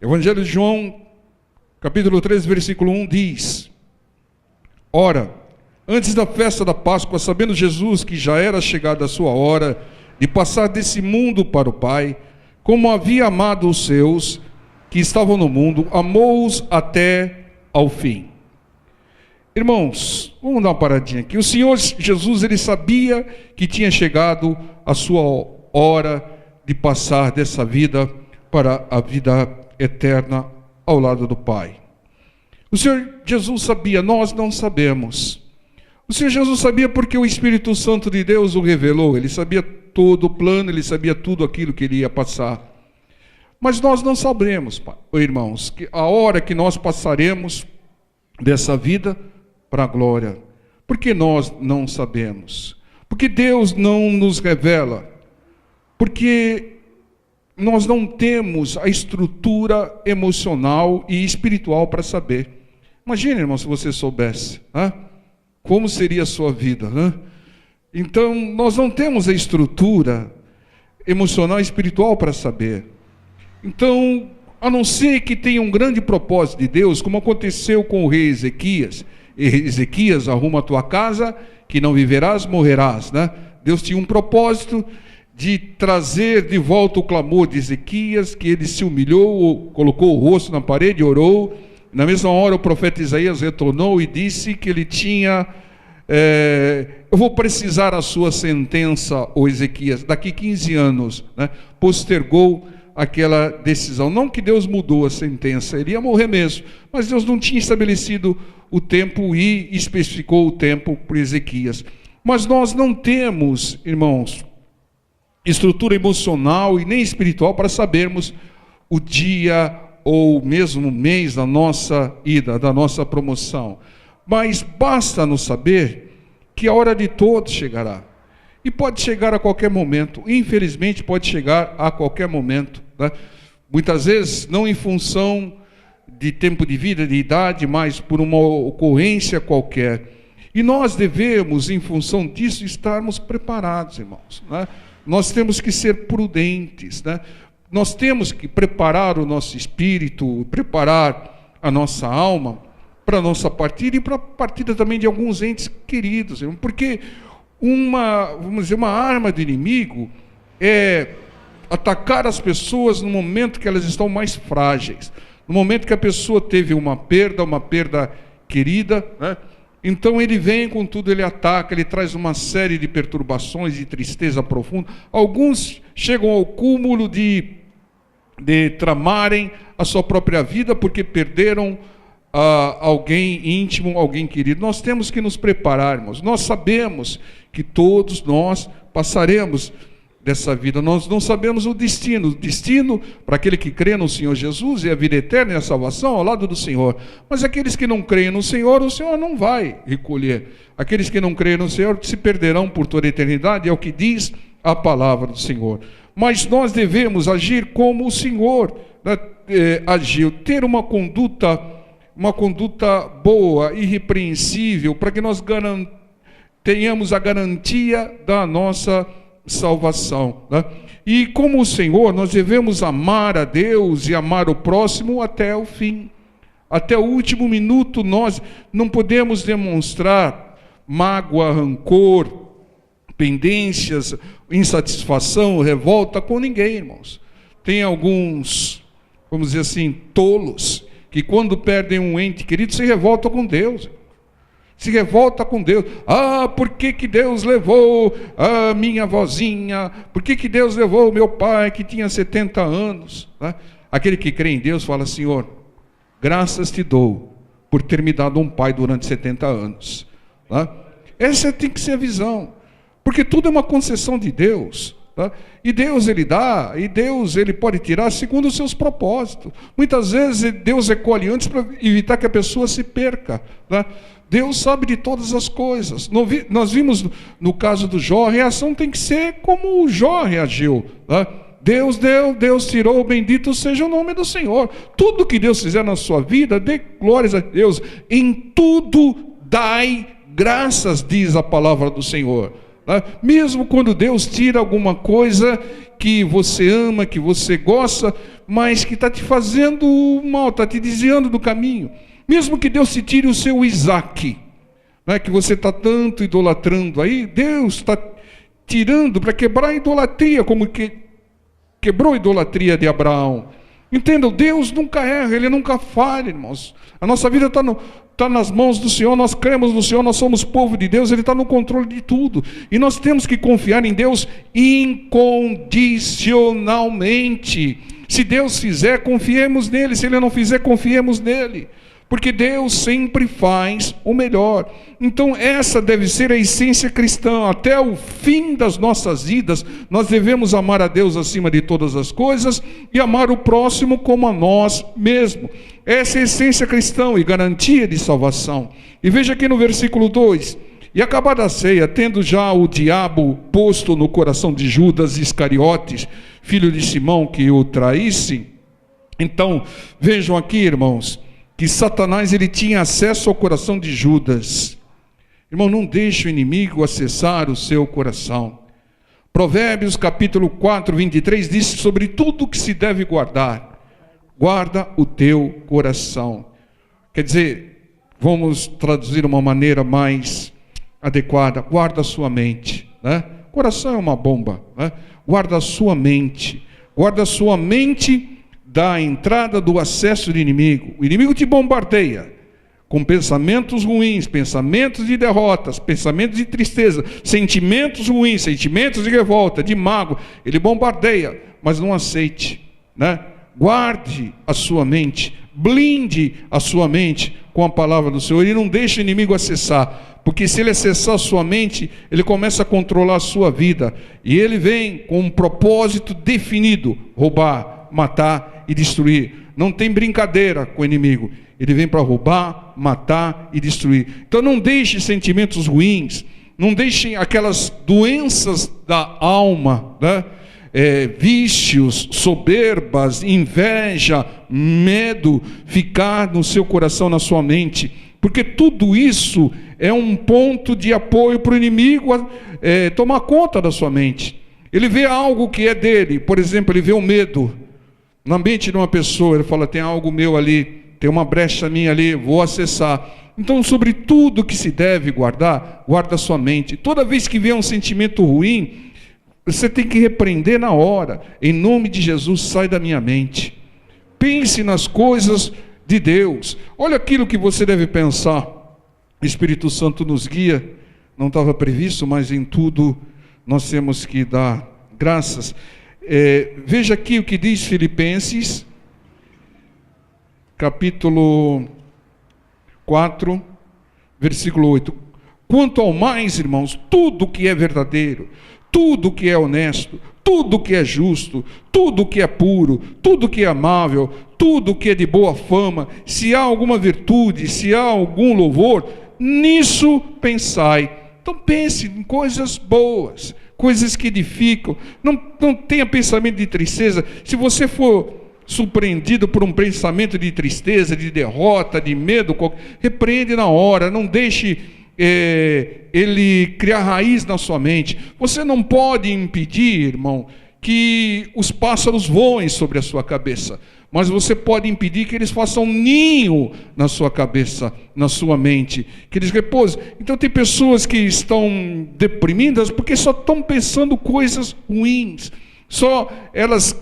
Evangelho de João, capítulo 3, versículo 1 diz: Ora, antes da festa da Páscoa, sabendo Jesus que já era chegada a sua hora de passar desse mundo para o Pai, como havia amado os seus que estavam no mundo, amou-os até ao fim. Irmãos, vamos dar uma paradinha aqui. O Senhor Jesus, ele sabia que tinha chegado a sua hora de passar dessa vida para a vida eterna ao lado do Pai. O Senhor Jesus sabia, nós não sabemos. O Senhor Jesus sabia porque o Espírito Santo de Deus o revelou. Ele sabia todo o plano, ele sabia tudo aquilo que ele ia passar. Mas nós não sabemos, irmãos, que a hora que nós passaremos dessa vida para a glória. Por que nós não sabemos? Porque Deus não nos revela. Porque nós não temos a estrutura emocional e espiritual para saber. Imagine, irmão, se você soubesse, né? Como seria a sua vida, né? Então, nós não temos a estrutura emocional e espiritual para saber. Então, a não ser que tenha um grande propósito de Deus, como aconteceu com o rei Ezequias. Ezequias, arruma a tua casa, que não viverás, morrerás, né? Deus tinha um propósito de trazer de volta o clamor de Ezequias, que ele se humilhou, colocou o rosto na parede, orou. Na mesma hora o profeta Isaías retornou e disse que ele tinha... eu vou precisar a sua sentença, ô Ezequias, daqui 15 anos, né? Postergou aquela decisão. Não que Deus mudou a sentença, ele ia morrer mesmo, mas Deus não tinha estabelecido o tempo e especificou o tempo para Ezequias. Mas nós não temos, irmãos, estrutura emocional e nem espiritual para sabermos o dia ou mesmo o mês da nossa ida, da nossa promoção. Mas basta-nos saber que a hora de todos chegará. E pode chegar a qualquer momento. Infelizmente pode chegar a qualquer momento, né? Muitas vezes não em função de tempo de vida, de idade, mas por uma ocorrência qualquer. E nós devemos, em função disso, estarmos preparados, irmãos, né? Nós temos que ser prudentes, né? Nós temos que preparar o nosso espírito, preparar a nossa alma para a nossa partida e para a partida também de alguns entes queridos, irmão. Porque vamos dizer, uma arma do inimigo é atacar as pessoas no momento que elas estão mais frágeis, no momento que a pessoa teve uma perda querida, né? Então ele vem com tudo, ele ataca, ele traz uma série de perturbações, de tristeza profunda. Alguns chegam ao cúmulo de tramarem a sua própria vida porque perderam alguém íntimo, alguém querido. Nós temos que nos preparar, irmãos. Nós sabemos que todos nós passaremos dessa vida. Nós não sabemos o destino. O destino para aquele que crê no Senhor Jesus é a vida eterna e a salvação ao lado do Senhor. Mas aqueles que não creem no Senhor, o Senhor não vai recolher. Aqueles que não creem no Senhor se perderão por toda a eternidade, é o que diz a palavra do Senhor. Mas nós devemos agir como o Senhor, né, agiu, ter uma conduta boa, irrepreensível, para que nós tenhamos a garantia da nossa salvação, né? E como o Senhor, nós devemos amar a Deus e amar o próximo até o fim, até o último minuto. Nós não podemos demonstrar mágoa, rancor, pendências, insatisfação, revolta com ninguém, irmãos. Tem alguns, vamos dizer assim, tolos, que quando perdem um ente querido se revoltam com Deus. Se revolta com Deus. Por que Deus levou a minha vozinha? Por que Deus levou o meu pai que tinha 70 anos? Né? Aquele que crê em Deus fala: Senhor, graças te dou por ter me dado um pai durante 70 anos. Né? Essa tem que ser a visão. Porque tudo é uma concessão de Deus. Tá? E Deus ele dá, e Deus ele pode tirar segundo os seus propósitos. Muitas vezes Deus recolhe antes para evitar que a pessoa se perca, tá? Deus sabe de todas as coisas. Nós vimos no caso do Jó, a reação tem que ser como o Jó reagiu, tá? Deus deu, Deus tirou, bendito seja o nome do Senhor. Tudo que Deus fizer na sua vida, dê glórias a Deus. Em tudo dai graças, diz a palavra do Senhor. Né? Mesmo quando Deus tira alguma coisa que você ama, que você gosta, mas que está te fazendo mal, está te desviando do caminho. Mesmo que Deus te tire o seu Isaac, né, que você está tanto idolatrando aí, Deus está tirando para quebrar a idolatria, como que quebrou a idolatria de Abraão. Entendam, Deus nunca erra, Ele nunca falha, irmãos. A nossa vida está nas mãos do Senhor, nós cremos no Senhor, nós somos povo de Deus, Ele está no controle de tudo. E nós temos que confiar em Deus incondicionalmente. Se Deus fizer, confiemos nele. Se Ele não fizer, confiemos nele. Porque Deus sempre faz o melhor. Então essa deve ser a essência cristã. Até o fim das nossas vidas, nós devemos amar a Deus acima de todas as coisas e amar o próximo como a nós mesmos. Essa é a essência cristã e garantia de salvação. E veja aqui no versículo 2: e acabada a ceia, tendo já o diabo posto no coração de Judas Iscariotes, filho de Simão, que o traísse. Então vejam aqui, irmãos, que Satanás ele tinha acesso ao coração de Judas. Irmão, não deixe o inimigo acessar o seu coração. Provérbios capítulo 4, 23 diz: sobre tudo que se deve guardar, guarda o teu coração. Quer dizer, vamos traduzir de uma maneira mais adequada: guarda a sua mente, né? Coração é uma bomba, né? Guarda a sua mente, guarda a sua mente da entrada do acesso do inimigo. O inimigo te bombardeia com pensamentos ruins, pensamentos de derrotas, pensamentos de tristeza, sentimentos ruins, sentimentos de revolta, de mágoa. Ele bombardeia, mas não aceite, né? Guarde a sua mente, blinde a sua mente com a palavra do Senhor e não deixe o inimigo acessar, porque se ele acessar a sua mente, ele começa a controlar a sua vida, e ele vem com um propósito definido: roubar, matar e destruir. Não tem brincadeira com o inimigo. Ele vem para roubar, matar e destruir. Então não deixe sentimentos ruins, não deixem aquelas doenças da alma, né? Vícios, soberbas, inveja, medo, ficar no seu coração, na sua mente, porque tudo isso é um ponto de apoio para o inimigo tomar conta da sua mente. Ele vê algo que é dele, por exemplo, ele vê o medo na mente de uma pessoa, ele fala: tem algo meu ali, tem uma brecha minha ali, vou acessar. Então, sobre tudo que se deve guardar, guarda a sua mente. Toda vez que vier um sentimento ruim, você tem que repreender na hora: em nome de Jesus, sai da minha mente. Pense nas coisas de Deus. Olha aquilo que você deve pensar. O Espírito Santo nos guia. Não estava previsto, mas em tudo nós temos que dar graças. Veja aqui o que diz Filipenses, capítulo 4, versículo 8. Quanto ao mais, irmãos, tudo que é verdadeiro, tudo que é honesto, tudo que é justo, tudo que é puro, tudo que é amável, tudo que é de boa fama, se há alguma virtude, se há algum louvor, nisso pensai. Então pense em coisas boas, coisas que edificam. Não tenha pensamento de tristeza. Se você for surpreendido por um pensamento de tristeza, de derrota, de medo, repreende na hora. Não deixe ele criar raiz na sua mente. Você não pode impedir, irmão, que os pássaros voem sobre a sua cabeça, mas você pode impedir que eles façam ninho na sua cabeça, na sua mente, que eles repousem. Então tem pessoas que estão deprimidas porque só estão pensando coisas ruins. Só elas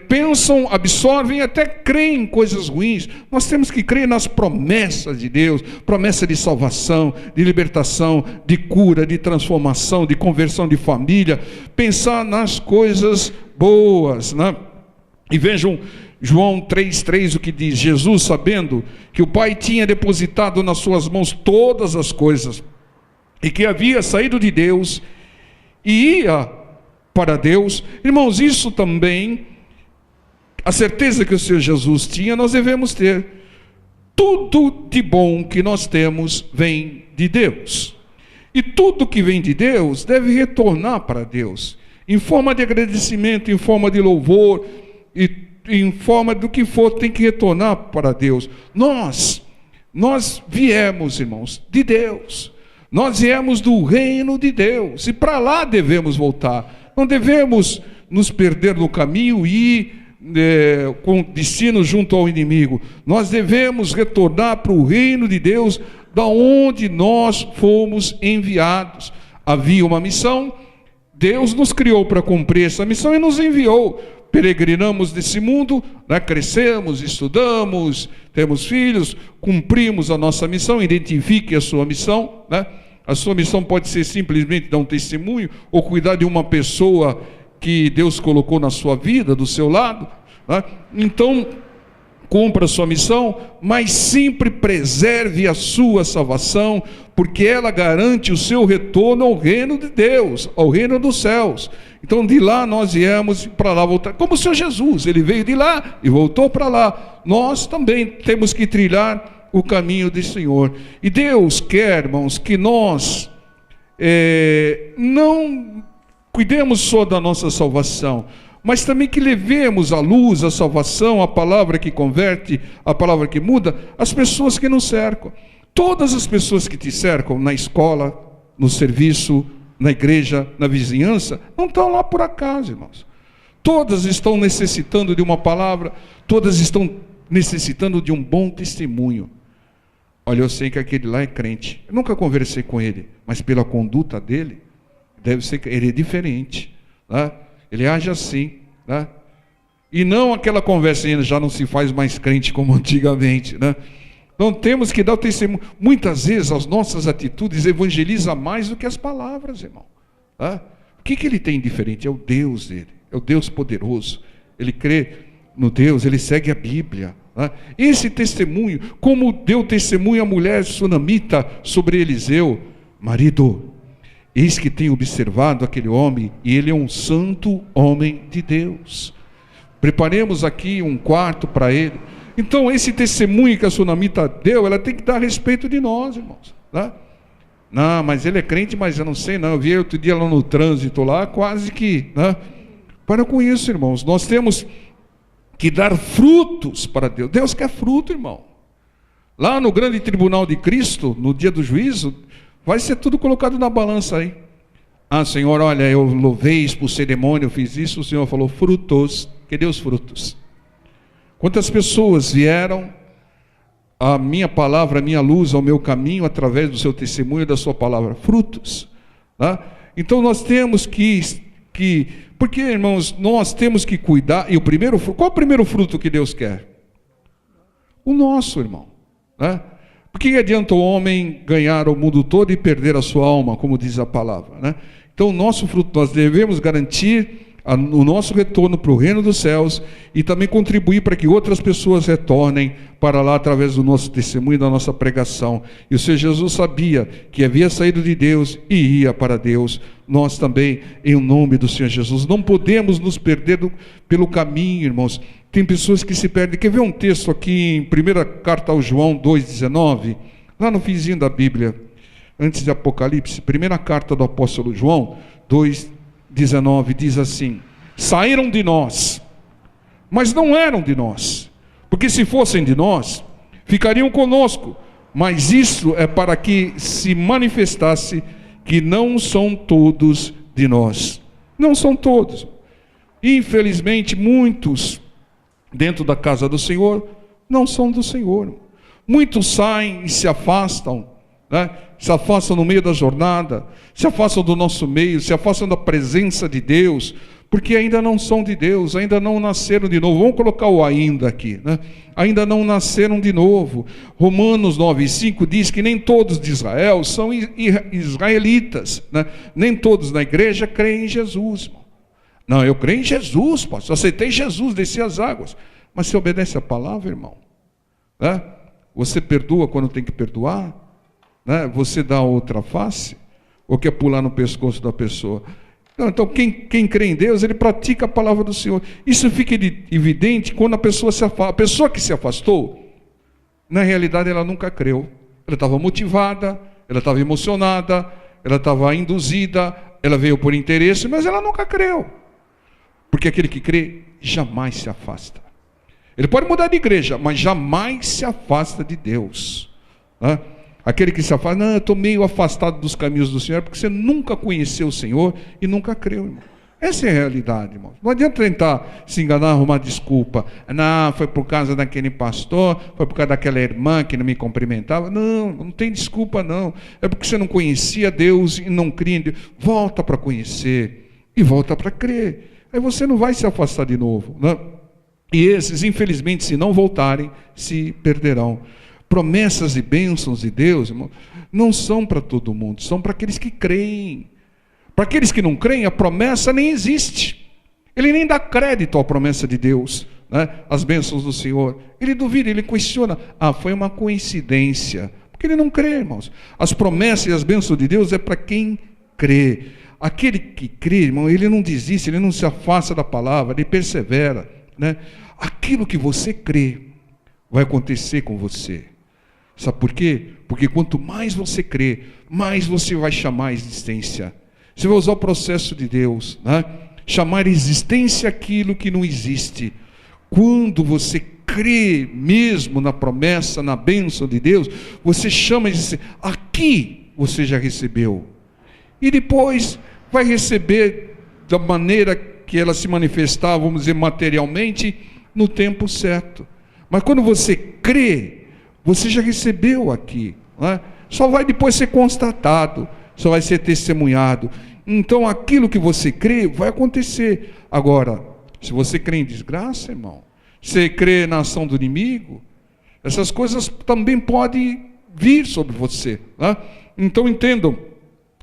pensam, absorvem, até creem em coisas ruins. Nós temos que crer nas promessas de Deus, promessa de salvação, de libertação, de cura, de transformação, de conversão de família. Pensar nas coisas boas, né? E vejam João 3,3, o que diz: Jesus, sabendo que o Pai tinha depositado nas suas mãos todas as coisas, e que havia saído de Deus e ia para Deus. Irmãos, isso também, a certeza que o Senhor Jesus tinha, nós devemos ter. Tudo de bom que nós temos vem de Deus, e tudo que vem de Deus deve retornar para Deus, em forma de agradecimento, em forma de louvor, e em forma do que for, tem que retornar para Deus. Nós viemos, irmãos, de Deus. Nós viemos do reino de Deus e para lá devemos voltar. Não devemos nos perder no caminho e ir com destino junto ao inimigo. Nós devemos retornar para o reino de Deus, da onde nós fomos enviados. Havia uma missão, Deus nos criou para cumprir essa missão e nos enviou. Peregrinamos nesse mundo, né? Crescemos, estudamos, temos filhos, cumprimos a nossa missão. Identifique a sua missão, né? A sua missão pode ser simplesmente dar um testemunho ou cuidar de uma pessoa que Deus colocou na sua vida, do seu lado, né? Então, cumpra a sua missão, mas sempre preserve a sua salvação, porque ela garante o seu retorno ao reino de Deus, ao reino dos céus. Então, de lá nós viemos para lá voltar, como o Senhor Jesus, ele veio de lá e voltou para lá. Nós também temos que trilhar o caminho do Senhor. E Deus quer, irmãos, que nós não cuidemos só da nossa salvação, mas também que levemos à luz a salvação, a palavra que converte, a palavra que muda, as pessoas que nos cercam. Todas as pessoas que te cercam, na escola, no serviço, na igreja, na vizinhança, não estão lá por acaso, irmãos. Todas estão necessitando de uma palavra, todas estão necessitando de um bom testemunho. Olha, eu sei que aquele lá é crente. Eu nunca conversei com ele, mas pela conduta dele, deve ser que ele é diferente, né? Ele age assim, né? E não aquela conversa, já não se faz mais crente como antigamente, né? Então temos que dar o testemunho. Muitas vezes as nossas atitudes evangelizam mais do que as palavras, irmão, né? O que ele tem diferente? É o Deus dele, é o Deus poderoso. Ele crê no Deus, ele segue a Bíblia, né? Esse testemunho, como deu testemunho a mulher sunamita sobre Eliseu: marido, eis que tenho observado aquele homem, e ele é um santo homem de Deus. Preparemos aqui um quarto para ele. Então, esse testemunho que a sunamita deu, ela tem que dar a respeito de nós, irmãos, né? Não, mas ele é crente, mas eu não sei não. Eu vi outro dia lá no trânsito, lá, quase que, né? Para com isso, irmãos. Nós temos que dar frutos para Deus. Deus quer fruto, irmão. Lá no grande tribunal de Cristo, no dia do juízo, vai ser tudo colocado na balança aí. Ah, Senhor, olha, eu louvei, expulsei demônio, eu fiz isso. O Senhor falou: frutos. Cadê os frutos? Quantas pessoas vieram a minha palavra, a minha luz, ao meu caminho, através do seu testemunho, da sua palavra? Frutos, tá? Então nós temos que porque, irmãos, nós temos que cuidar. E o primeiro, qual é o primeiro fruto que Deus quer? O nosso, irmão, né? Porque adianta o homem ganhar o mundo todo e perder a sua alma, como diz a palavra, né? Então o nosso fruto, nós devemos garantir o nosso retorno para o reino dos céus e também contribuir para que outras pessoas retornem para lá através do nosso testemunho e da nossa pregação. E o Senhor Jesus sabia que havia saído de Deus e ia para Deus. Nós também, em nome do Senhor Jesus, não podemos nos perder pelo caminho, irmãos. Tem pessoas que se perdem. Quer ver um texto aqui em 1 carta aos João 2,19? Lá no finzinho da Bíblia, antes de Apocalipse, 1 carta do apóstolo João 2,19, diz assim: saíram de nós, mas não eram de nós, porque se fossem de nós, ficariam conosco, mas isso é para que se manifestasse que não são todos de nós. Não são todos. Infelizmente, muitos dentro da casa do Senhor não são do Senhor. Muitos saem e se afastam, né? Se afastam no meio da jornada, se afastam do nosso meio, se afastam da presença de Deus, porque ainda não são de Deus, ainda não nasceram de novo. Vamos colocar o ainda aqui, né? Ainda não nasceram de novo. Romanos 9,5 diz que nem todos de Israel são israelitas, né? Nem todos na igreja creem em Jesus. Não, eu creio em Jesus, pastor, aceitei Jesus, desci as águas. Mas você obedece a palavra, irmão, né? Você perdoa quando tem que perdoar, né? Você dá outra face, ou quer pular no pescoço da pessoa? Não, então quem crê em Deus, ele pratica a palavra do Senhor. Isso fica evidente quando a pessoa se afasta. A pessoa que se afastou, na realidade ela nunca creu. Ela estava motivada, ela estava emocionada, ela estava induzida, ela veio por interesse, mas ela nunca creu. Porque aquele que crê jamais se afasta. Ele pode mudar de igreja, mas jamais se afasta de Deus, né? Aquele que se afasta, não, eu estou meio afastado dos caminhos do Senhor, porque você nunca conheceu o Senhor e nunca creu, irmão. Essa é a realidade, irmão. Não adianta tentar se enganar, arrumar desculpa. Não, foi por causa daquele pastor, foi por causa daquela irmã que não me cumprimentava. Não, não tem desculpa não. É porque você não conhecia Deus e não cria em Deus. Volta para conhecer e volta para crer. Aí você não vai se afastar de novo, né? E esses, infelizmente, se não voltarem, se perderão. Promessas e bênçãos de Deus, irmão, não são para todo mundo, são para aqueles que creem. Para aqueles que não creem, a promessa nem existe. Ele nem dá crédito à promessa de Deus, né? As bênçãos do Senhor. Ele duvida, ele questiona. Foi uma coincidência. Porque ele não crê, irmãos. As promessas e as bênçãos de Deus é para quem crê. Aquele que crê, irmão, ele não desiste, ele não se afasta da palavra, ele persevera, né? Aquilo que você crê vai acontecer com você. Sabe por quê? Porque quanto mais você crê, mais você vai chamar a existência. Você vai usar o processo de Deus, né? Chamar existência aquilo que não existe. Quando você crê mesmo na promessa, na bênção de Deus, você chama existência. Aqui você já recebeu. E depois vai receber da maneira que ela se manifestar, vamos dizer, materialmente, no tempo certo. Mas quando você crê, você já recebeu aqui, né? Só vai depois ser constatado, só vai ser testemunhado. Então aquilo que você crê vai acontecer. Agora, se você crê em desgraça, irmão, você crê na ação do inimigo, essas coisas também podem vir sobre você, né? Então entendam,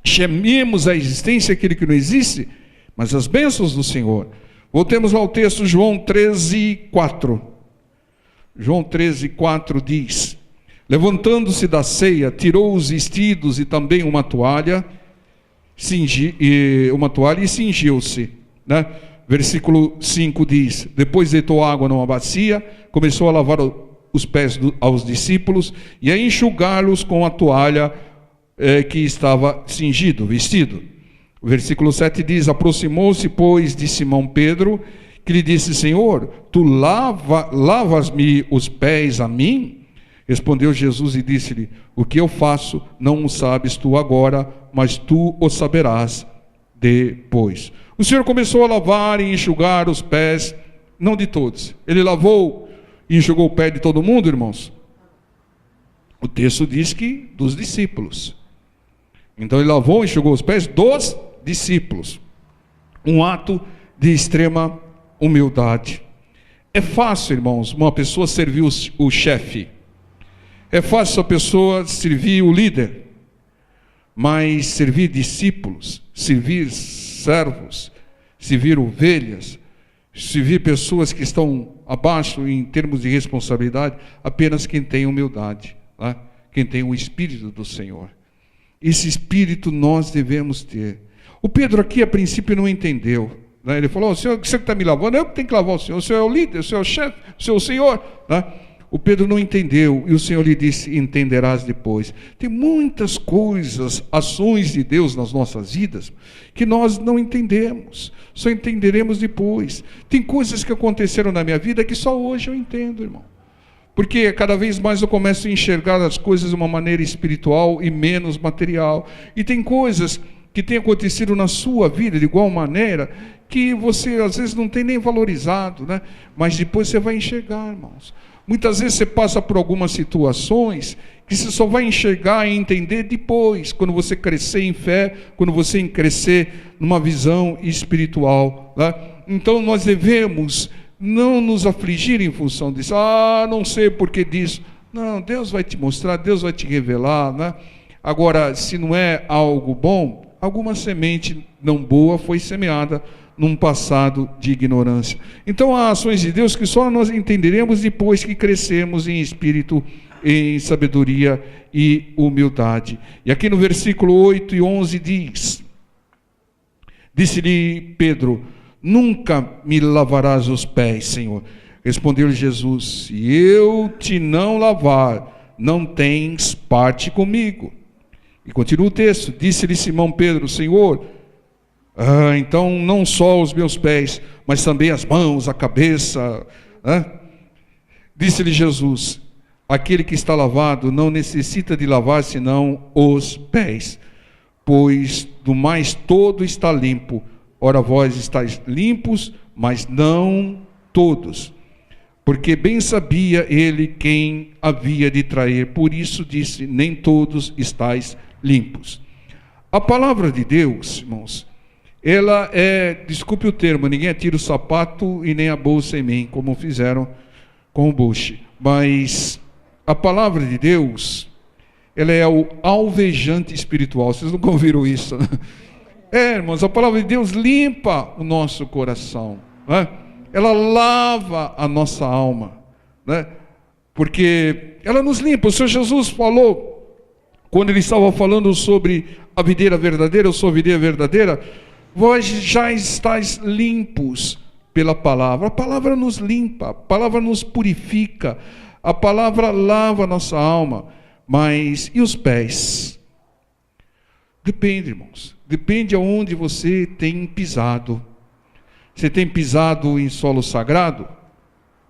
chamemos a existência aquele que não existe, mas as bênçãos do Senhor. Voltemos ao texto, João 13:4. João 13:4 diz: levantando-se da ceia, tirou os vestidos e também uma toalha, e cingiu-se, né? Versículo 5 diz: depois deitou água numa bacia, começou a lavar os pés aos discípulos e a enxugá-los com a toalha que estava cingido, vestido. O versículo 7 diz: aproximou-se, pois, de Simão Pedro, que lhe disse: Senhor, tu lavas-me os pés a mim? Respondeu Jesus e disse-lhe: o que eu faço não o sabes tu agora, mas tu o saberás depois. O Senhor começou a lavar e enxugar os pés, não de todos. Ele lavou e enxugou o pé de todo mundo, irmãos? O texto diz que dos discípulos. Então ele lavou e enxugou os pés dos discípulos. Um ato de extrema humildade. É fácil, irmãos, uma pessoa servir o chefe. É fácil a pessoa servir o líder. Mas servir discípulos, servir servos, servir ovelhas, servir pessoas que estão abaixo em termos de responsabilidade, apenas quem tem humildade, né? Quem tem o Espírito do Senhor. Esse Espírito nós devemos ter. O Pedro aqui a princípio não entendeu, né? Ele falou: o senhor que está me lavando, eu que tenho que lavar o senhor é o líder, o senhor é o chefe, o senhor é o Senhor, né? O Pedro não entendeu, e o Senhor lhe disse: entenderás depois. Tem muitas coisas, ações de Deus nas nossas vidas, que nós não entendemos, só entenderemos depois. Tem coisas que aconteceram na minha vida que só hoje eu entendo, irmão. Porque cada vez mais eu começo a enxergar as coisas de uma maneira espiritual e menos material. E tem coisas que têm acontecido na sua vida de igual maneira, que você às vezes não tem nem valorizado, né? Mas depois você vai enxergar, irmãos. Muitas vezes você passa por algumas situações que você só vai enxergar e entender depois, quando você crescer em fé, quando você crescer numa visão espiritual, né? Então nós devemos não nos afligir em função disso. Não sei por que disso. Não, Deus vai te mostrar, Deus vai te revelar, né? Agora, se não é algo bom, alguma semente não boa foi semeada num passado de ignorância. Então há ações de Deus que só nós entenderemos depois que crescemos em espírito, em sabedoria e humildade. E aqui no versículo 8 e 11 diz: disse-lhe Pedro: nunca me lavarás os pés, Senhor. Respondeu-lhe Jesus: se eu te não lavar, não tens parte comigo. E continua o texto: disse-lhe Simão Pedro: Senhor, então não só os meus pés, mas também as mãos, a cabeça, né? Disse-lhe Jesus: aquele que está lavado não necessita de lavar senão os pés, pois do mais todo está limpo. Ora, vós estáis limpos, mas não todos. Porque bem sabia ele quem havia de trair, por isso disse, nem todos estáis limpos. A palavra de Deus, irmãos, ela desculpe o termo, ninguém atira o sapato e nem a bolsa em mim, como fizeram com o Bush, mas a palavra de Deus, ela é o alvejante espiritual. Vocês nunca ouviram isso, né? Irmãos, a palavra de Deus limpa o nosso coração, né? Ela lava a nossa alma, né? Porque ela nos limpa. O Senhor Jesus falou, quando ele estava falando sobre a videira verdadeira, eu sou a videira verdadeira, vós já estáis limpos pela palavra. A palavra nos limpa, a palavra nos purifica, a palavra lava a nossa alma. Mas e os pés? Depende, irmãos, depende aonde você tem pisado. Você tem pisado em solo sagrado?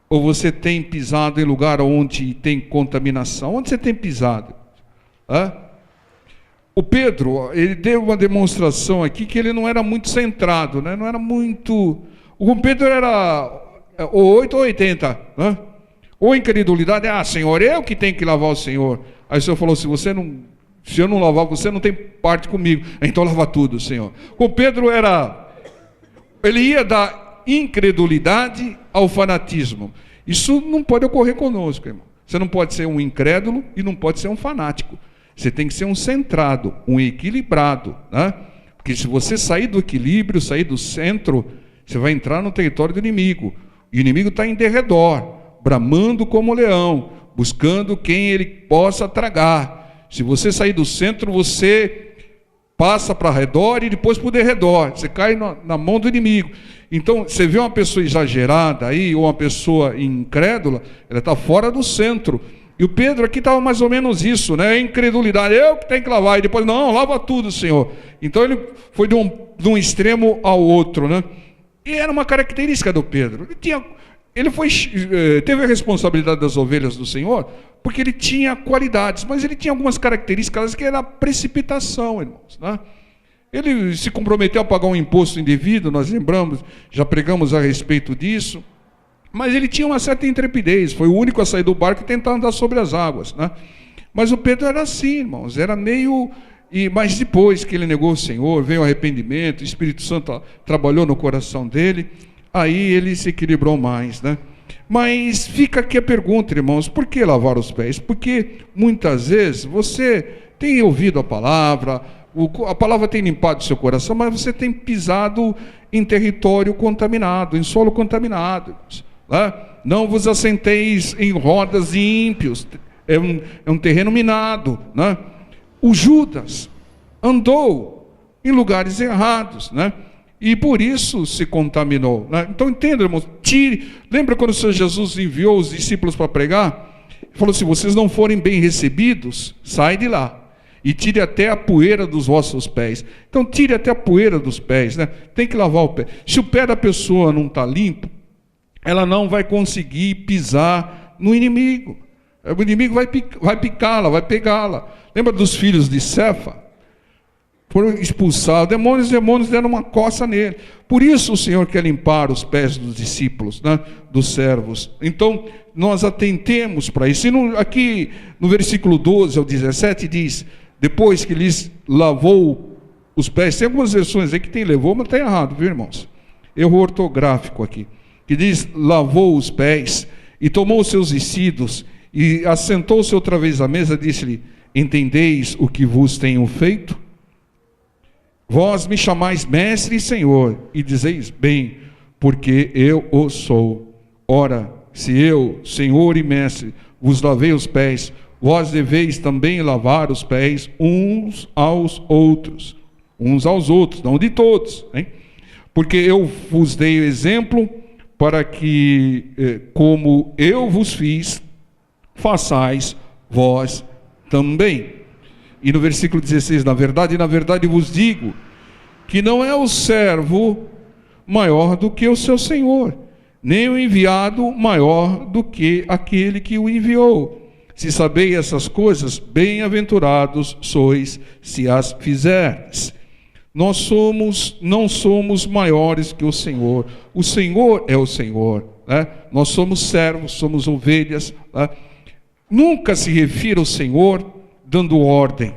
Ou você tem pisado em lugar onde tem contaminação? Onde você tem pisado? O Pedro, ele deu uma demonstração aqui que ele não era muito centrado, né? Não era muito... O Pedro era 8 ou 80, né? Ou incredulidade, Senhor, eu que tenho que lavar o Senhor. Aí o Senhor falou, se eu não lavar, você não tem parte comigo. Então lava tudo, Senhor. O Pedro ele ia da incredulidade ao fanatismo. Isso não pode ocorrer conosco, irmão. Você não pode ser um incrédulo e não pode ser um fanático. Você tem que ser um centrado, um equilibrado, né? Porque se você sair do equilíbrio, sair do centro, você vai entrar no território do inimigo. E o inimigo está em derredor, bramando como leão, buscando quem ele possa tragar. Se você sair do centro, você passa para redor e depois para o derredor. Você cai na mão do inimigo. Então, você vê uma pessoa exagerada aí, ou uma pessoa incrédula, ela está fora do centro. E o Pedro aqui estava mais ou menos isso, né? Incredulidade, eu que tenho que lavar. E depois, não, lava tudo, Senhor. Então, ele foi de um extremo ao outro, né? E era uma característica do Pedro. Ele teve a responsabilidade das ovelhas do Senhor, porque ele tinha qualidades, mas ele tinha algumas características que era a precipitação, irmãos, né? Ele se comprometeu a pagar um imposto indevido, nós lembramos, já pregamos a respeito disso, mas ele tinha uma certa intrepidez, foi o único a sair do barco e tentar andar sobre as águas, né? Mas o Pedro era assim, irmãos, era meio... Mas depois que ele negou o Senhor, veio o arrependimento, o Espírito Santo trabalhou no coração dele, aí ele se equilibrou mais, né? Mas fica aqui a pergunta, irmãos, por que lavar os pés? Porque muitas vezes você tem ouvido a palavra tem limpado o seu coração, mas você tem pisado em território contaminado, em solo contaminado, né? Não vos assenteis em rodas de ímpios, é um terreno minado, né? O Judas andou em lugares errados, né? E por isso se contaminou, né? Então entenda, irmãos, lembra quando o Senhor Jesus enviou os discípulos para pregar? Ele falou, se vocês não forem bem recebidos, sai de lá e tire até a poeira dos vossos pés. Então tire até a poeira dos pés, né? Tem que lavar o pé. Se o pé da pessoa não está limpo, ela não vai conseguir pisar no inimigo. O inimigo vai picá-la, vai pegá-la. Lembra dos filhos de Cefa? Foram expulsados, os demônios deram uma coça nele. Por isso o Senhor quer limpar os pés dos discípulos, né? Dos servos. Então, nós atentemos para isso. E aqui no versículo 12 ao 17 diz, depois que lhes lavou os pés, tem algumas versões aí que tem levou, mas está errado, viu, irmãos? Erro ortográfico aqui. Que diz, lavou os pés e tomou os seus vestidos e assentou-se outra vez à mesa, disse-lhe, entendeis o que vos tenho feito? Vós me chamais mestre e senhor, e dizeis bem, porque eu o sou. Ora, se eu, senhor e mestre, vos lavei os pés, vós deveis também lavar os pés uns aos outros, não de todos, hein? Porque eu vos dei o exemplo para que, como eu vos fiz, façais vós também. E no versículo 16, na verdade vos digo, que não é o servo maior do que o seu senhor, nem o enviado maior do que aquele que o enviou. Se sabeis essas coisas, bem-aventurados sois se as fizerdes. Não somos maiores que o Senhor. O Senhor é o Senhor, né? Nós somos servos, somos ovelhas, né? Nunca se refira ao Senhor dando ordem.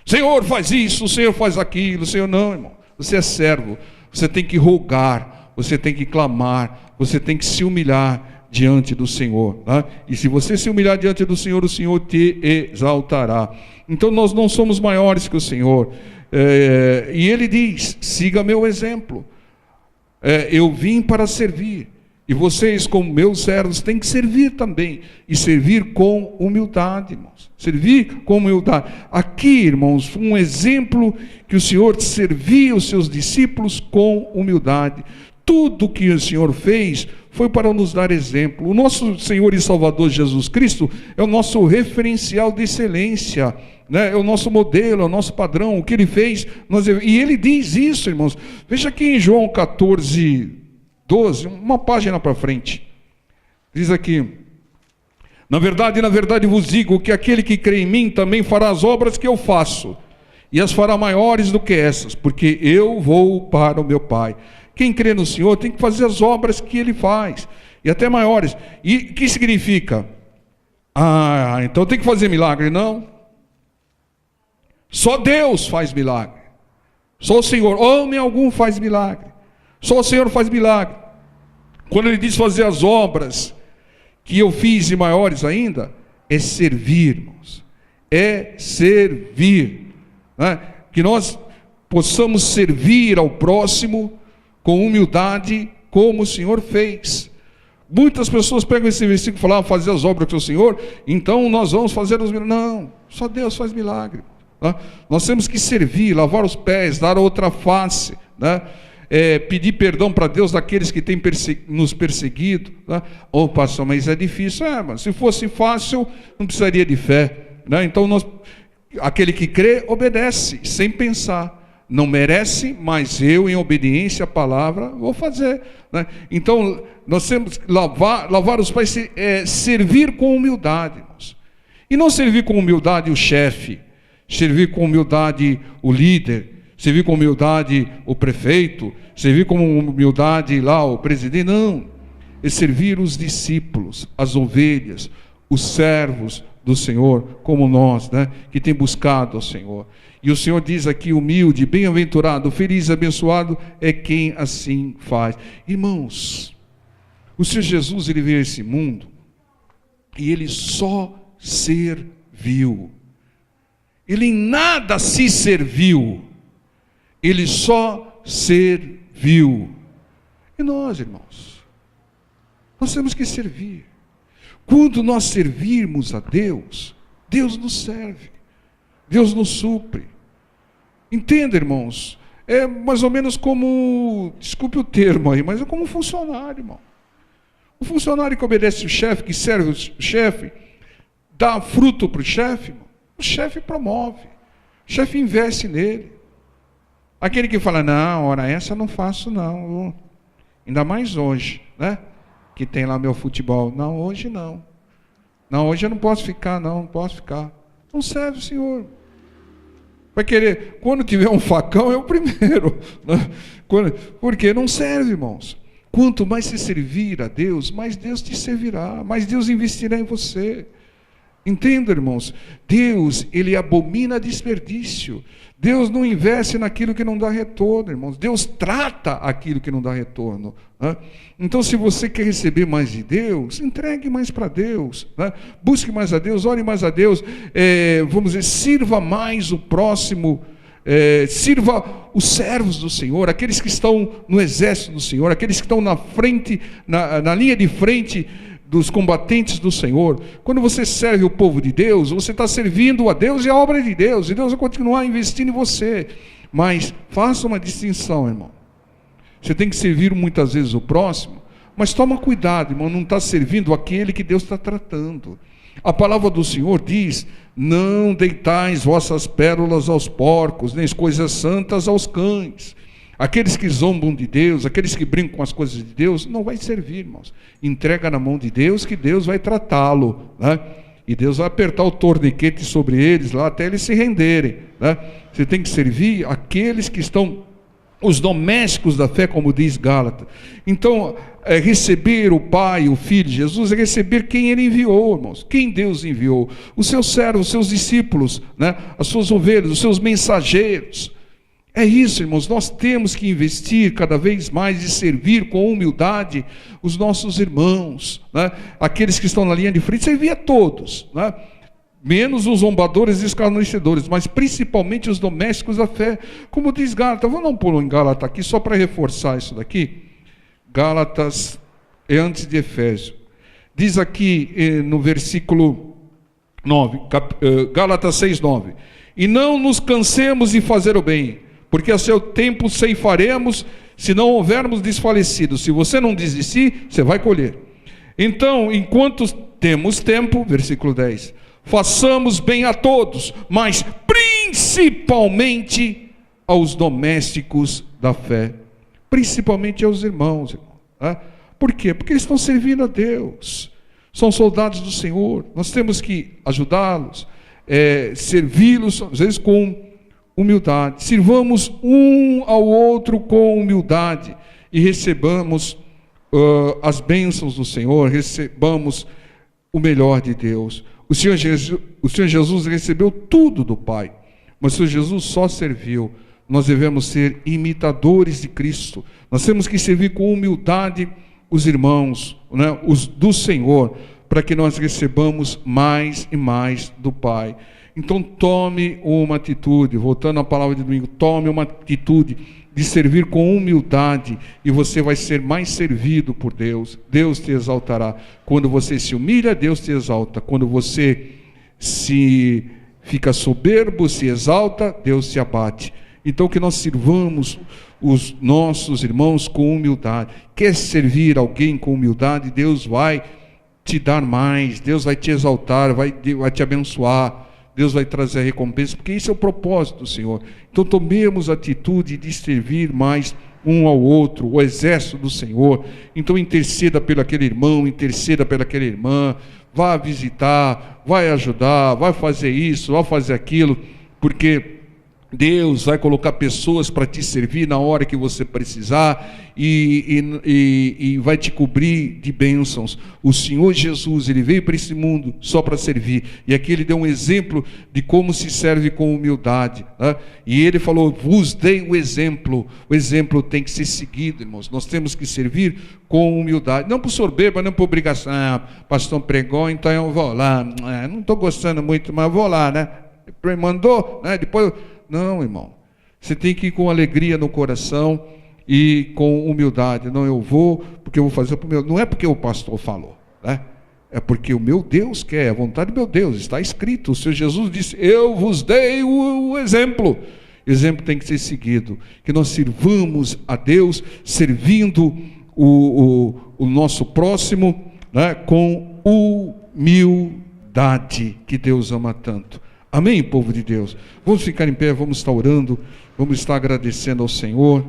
Senhor, faz isso, o Senhor faz aquilo. O Senhor, não, irmão. Você é servo. Você tem que rogar, você tem que clamar, você tem que se humilhar diante do Senhor, né? E se você se humilhar diante do Senhor, o Senhor te exaltará. Então nós não somos maiores que o Senhor. E Ele diz: siga meu exemplo. Eu vim para servir, e vocês, como meus servos, têm que servir também, e servir com humildade, irmãos. Servir com humildade. Aqui, irmãos, um exemplo que o Senhor servia os seus discípulos com humildade. Tudo que o Senhor fez foi para nos dar exemplo. O nosso Senhor e Salvador Jesus Cristo é o nosso referencial de excelência, né? É o nosso modelo, é o nosso padrão. O que Ele fez, e Ele diz isso, irmãos. Veja aqui em João 14, 12, uma página para frente. Diz aqui: na verdade vos digo que aquele que crê em mim também fará as obras que eu faço, e as fará maiores do que essas, porque eu vou para o meu Pai. Quem crê no Senhor tem que fazer as obras que Ele faz, e até maiores. E o que significa? Então tem que fazer milagre? Não. Só Deus faz milagre. Só o Senhor. Homem algum faz milagre. Só o Senhor faz milagre. Quando Ele diz fazer as obras que eu fiz e maiores ainda, é servir, irmãos. É servir, né? Que nós possamos servir ao próximo com humildade, como o Senhor fez. Muitas pessoas pegam esse versículo e falam: fazer as obras do Senhor, então nós vamos fazer os milagres. Não, só Deus faz milagre, né? Nós temos que servir, lavar os pés, dar a outra face, né? Pedir perdão para Deus daqueles que têm nos perseguido, né? Pastor, mas é difícil. Mas se fosse fácil, não precisaria de fé, né? Então aquele que crê, obedece, sem pensar. Não merece, mas eu, em obediência à palavra, vou fazer, né? Então nós temos que lavar os pés, servir com humildade, irmãos. E não servir com humildade o chefe, servir com humildade o líder, servir com humildade o prefeito, servir com humildade lá o presidente. Não, é servir os discípulos, as ovelhas, os servos do Senhor, como nós, né, que tem buscado ao Senhor. E o Senhor diz aqui: humilde, bem-aventurado, feliz e abençoado é quem assim faz. Irmãos, o Senhor Jesus, Ele veio a esse mundo e Ele só serviu. Ele em nada se serviu, Ele só serviu. E nós, irmãos, nós temos que servir. Quando nós servirmos a Deus, Deus nos serve, Deus nos supre. Entenda, irmãos, é mais ou menos como, desculpe o termo aí, mas é como um funcionário, irmão. O funcionário que obedece o chefe, que serve o chefe, dá fruto para o chefe, o chefe promove, o chefe investe nele. Aquele que fala: não, hora essa eu não faço não, ainda mais hoje, né? Que tem lá meu futebol. Não, hoje não. Não, hoje eu não posso ficar, não posso ficar. Não serve o Senhor. Vai querer, quando tiver um facão, é o primeiro, né? Porque não serve, irmãos. Quanto mais se servir a Deus, mais Deus te servirá, mais Deus investirá em você. Entenda, irmãos, Deus, Ele abomina desperdício. Deus não investe naquilo que não dá retorno, irmãos. Deus trata aquilo que não dá retorno, né? Então, se você quer receber mais de Deus, entregue mais para Deus, né? Busque mais a Deus, ore mais a Deus, vamos dizer, sirva mais o próximo, sirva os servos do Senhor, aqueles que estão no exército do Senhor, aqueles que estão na frente, na linha de frente dos combatentes do Senhor. Quando você serve o povo de Deus, você está servindo a Deus e a obra de Deus, e Deus vai continuar investindo em você. Mas faça uma distinção, irmão. Você tem que servir muitas vezes o próximo, mas toma cuidado, irmão, não está servindo aquele que Deus está tratando. A palavra do Senhor diz: não deitais vossas pérolas aos porcos, nem as coisas santas aos cães. Aqueles que zombam de Deus, aqueles que brincam com as coisas de Deus, não vai servir, irmãos. Entrega na mão de Deus, que Deus vai tratá-lo, né? e Deus vai apertar o torniquete sobre eles lá até eles se renderem, né? Você tem que servir aqueles que estão, os domésticos da fé, como diz Gálatas. Então, receber o Pai, o Filho, Jesus, é receber quem Ele enviou, irmãos, quem Deus enviou, os seus servos, os seus discípulos, né? As suas ovelhas, os seus mensageiros. É isso, irmãos, nós temos que investir cada vez mais e servir com humildade os nossos irmãos, né? Aqueles que estão na linha de frente, servir a todos, né? Menos os zombadores e escarnecedores, mas principalmente os domésticos da fé, como diz Gálatas. Vou dar um pulo em Gálatas aqui, só para reforçar isso daqui. Gálatas é antes de Efésios. Diz aqui no versículo 9, Gálatas 6:9: e não nos cansemos de fazer o bem, porque a seu tempo ceifaremos, se não houvermos desfalecido. Se você não desistir, você vai colher. Então, enquanto temos tempo, versículo 10, façamos bem a todos, mas principalmente aos domésticos da fé, principalmente aos irmãos, né? Por quê? Porque eles estão servindo a Deus, são soldados do Senhor. Nós temos que ajudá-los, servi-los, às vezes com humildade. Sirvamos um ao outro com humildade e recebamos as bênçãos do Senhor, recebamos o melhor de Deus. O Senhor Jesus recebeu tudo do Pai, mas o Senhor Jesus só serviu. Nós devemos ser imitadores de Cristo. Nós temos que servir com humildade os irmãos, né, os do Senhor, para que nós recebamos mais e mais do Pai. Então tome uma atitude, voltando à palavra de domingo, tome uma atitude de servir com humildade, e você vai ser mais servido por Deus. Deus te exaltará. Quando você se humilha, Deus te exalta. Quando você se fica soberbo, se exalta, Deus se abate. Então que nós sirvamos os nossos irmãos com humildade. Quer servir alguém com humildade, Deus vai te dar mais, Deus vai te exaltar, vai te abençoar. Deus vai trazer a recompensa, porque esse é o propósito do Senhor. Então tomemos a atitude de servir mais um ao outro, o exército do Senhor. Então interceda pelo aquele irmão, interceda pela aquela irmã, vá visitar, vai ajudar, vai fazer isso, vai fazer aquilo, porque Deus vai colocar pessoas para te servir na hora que você precisar e vai te cobrir de bênçãos. O Senhor Jesus, Ele veio para esse mundo só para servir, e aqui Ele deu um exemplo de como se serve com humildade, né? E Ele falou: vos dei o exemplo tem que ser seguido, irmãos. Nós temos que servir com humildade, não por soberba, não por obrigação. Pastor pregou, então eu vou lá, não estou gostando muito, mas vou lá, né? Mandou, né? Depois... Não, irmão, você tem que ir com alegria no coração e com humildade. Não, eu vou porque eu vou fazer para o meu. Não é porque o pastor falou, né? É porque o meu Deus quer, a vontade do meu Deus, está escrito. O Senhor Jesus disse: eu vos dei o exemplo. O exemplo tem que ser seguido, que nós sirvamos a Deus, servindo o nosso próximo, né, com humildade, que Deus ama tanto. Amém, povo de Deus? Vamos ficar em pé, vamos estar orando, vamos estar agradecendo ao Senhor.